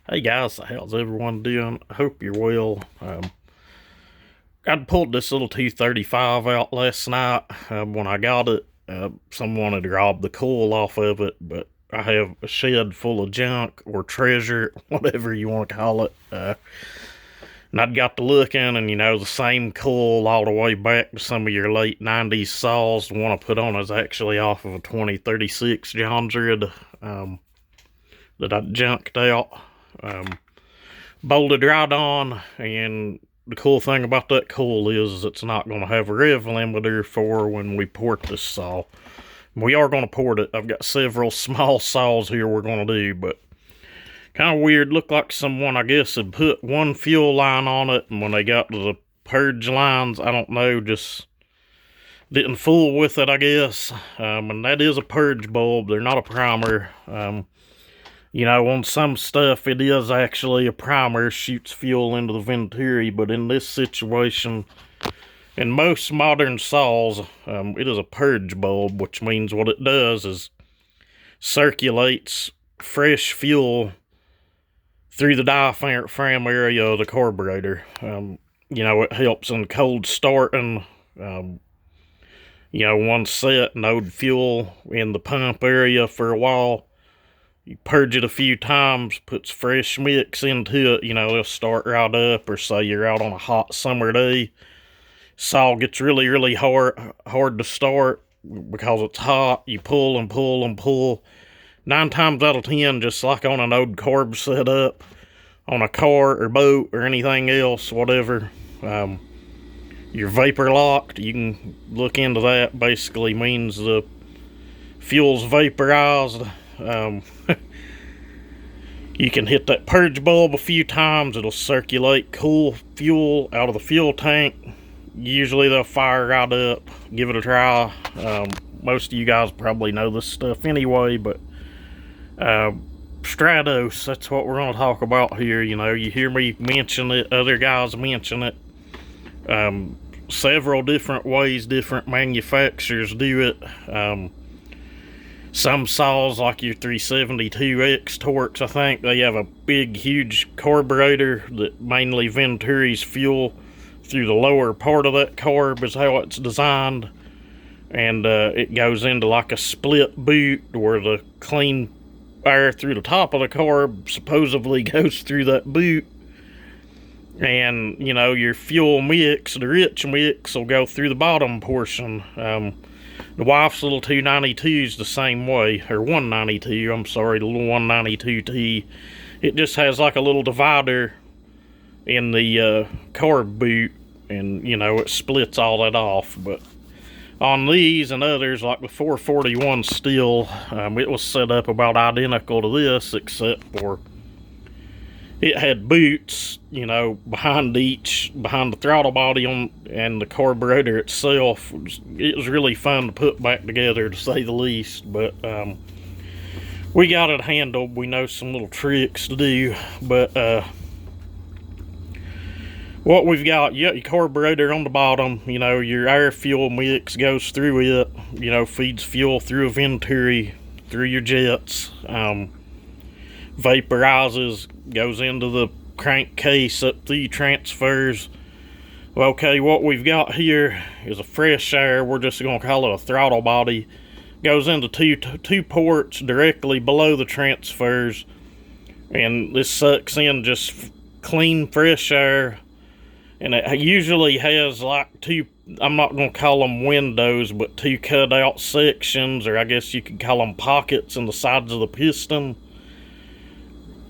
Hey guys, how's everyone doing? I hope you're well. I pulled this little 235 out last night. When I got it, someone had robbed the coil off of it, but I have a shed full of junk or treasure, whatever you want to call it. And I'd got to looking, and the same coil all the way back to some of your late 90s saws. The one I put on is actually off of a 2036 John Dread that I junked out. Bolted right on, and the cool thing about that coil is it's not going to have a rev limiter for when we port this saw. We are going to port it. I've got several small saws here we're going to do, but kind of weird. Looked like someone, I guess, had put one fuel line on it, and when they got to the purge lines, I don't know, just didn't fool with it, I guess. And that is a purge bulb. They're not a primer. On some stuff, it is actually a primer, shoots fuel into the venturi, but in this situation, in most modern saws, it is a purge bulb, which means what it does is circulates fresh fuel through the diaphragm area of the carburetor. It helps in cold starting. One set, node fuel in the pump area for a while. You purge it a few times, puts fresh mix into it, it'll start right up, or say you're out on a hot summer day. Saw gets really, really hard to start because it's hot. You pull and pull and pull. 9 times out of 10, just like on an old carb setup, on a car or boat or anything else, whatever, you're vapor locked. You can look into that. Basically means the fuel's vaporized. You can hit that purge bulb a few times. It'll circulate cool fuel out of the fuel tank. Usually they'll fire right up. Give it a try. Most of you guys probably know this stuff anyway, but stratos, that's what we're going to talk about here. You hear me mention it, other guys mention it. Several different ways different manufacturers do it. Some saws, like your 372X Torx, I think, they have a big, huge carburetor that mainly venturis fuel through the lower part of that carb is how it's designed. And it goes into like a split boot where the clean air through the top of the carb supposedly goes through that boot. And, your fuel mix, the rich mix, will go through the bottom portion. The wife's little 292 is the same way, or 192, I'm sorry, the little 192T. It just has like a little divider in the carb boot, and, it splits all that off. But on these and others, like the 441 Steel, it was set up about identical to this, except for it had boots, behind the throttle body and the carburetor itself. It was really fun to put back together, to say the least. But we got it handled. We know some little tricks to do. But what we've got, you got your carburetor on the bottom. Your air fuel mix goes through it. Feeds fuel through a venturi, through your jets. Vaporizes, goes into the crankcase up through transfers. Well, okay, what we've got here is a fresh air. We're just going to call it a throttle body. Goes into two ports directly below the transfers, and this sucks in just clean fresh air. And it usually has like two, I'm not going to call them windows, but two cut out sections, or I guess you could call them pockets in the sides of the piston,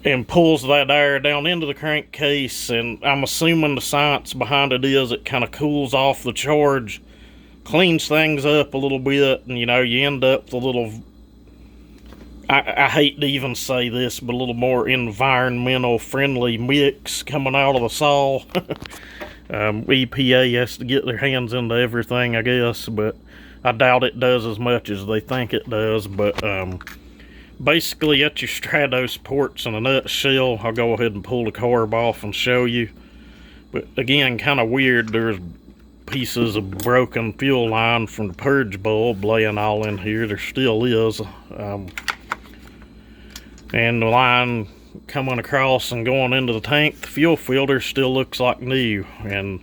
and pulls that air down into the crankcase. And I'm assuming the science behind it is it kind of cools off the charge, cleans things up a little bit, and you end up with a little, I hate to even say this, but a little more environmental friendly mix coming out of the saw. EPA has to get their hands into everything, I guess, but I doubt it does as much as they think it does. But basically, that's your stratos ports in a nutshell. I'll go ahead and pull the carb off and show you. But again, kind of weird. There's pieces of broken fuel line from the purge bulb laying all in here. There still is. And the line, coming across and going into the tank, the fuel filter still looks like new. And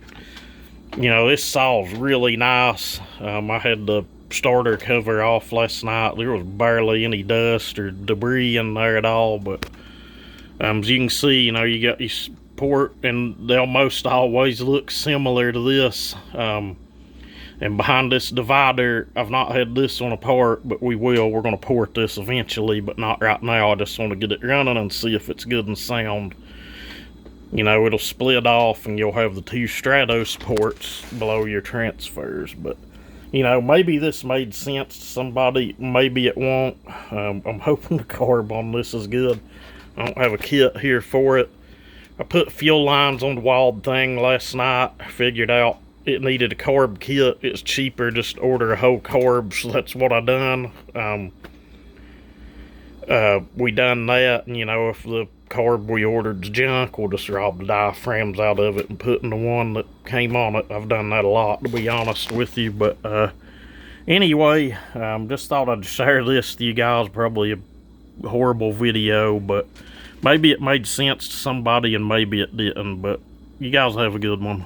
you know, this saw's really nice. I had the starter cover off last night. There was barely any dust or debris in there at all, but as you can see, you know, you got your port, and they almost always look similar to this. And behind this divider, I've not had this one apart, but we will. We're going to port this eventually, but not right now. I just want to get it running and see if it's good and sound. You know, it'll split off and you'll have the two strato ports below your transfers. But, you know, maybe this made sense to somebody. Maybe it won't. I'm hoping the carb on this is good. I don't have a kit here for it. I put fuel lines on the wild thing last night. Figured out it needed a carb kit. It's cheaper just to order a whole carb, so that's what I done. We done that, and you know, if the carb we ordered's junk, we'll just rob the diaphragms out of it and put in the one that came on it. I've done that a lot, to be honest with you. But anyway, just thought I'd share this with you guys. Probably a horrible video, but maybe it made sense to somebody and maybe it didn't. But you guys have a good one.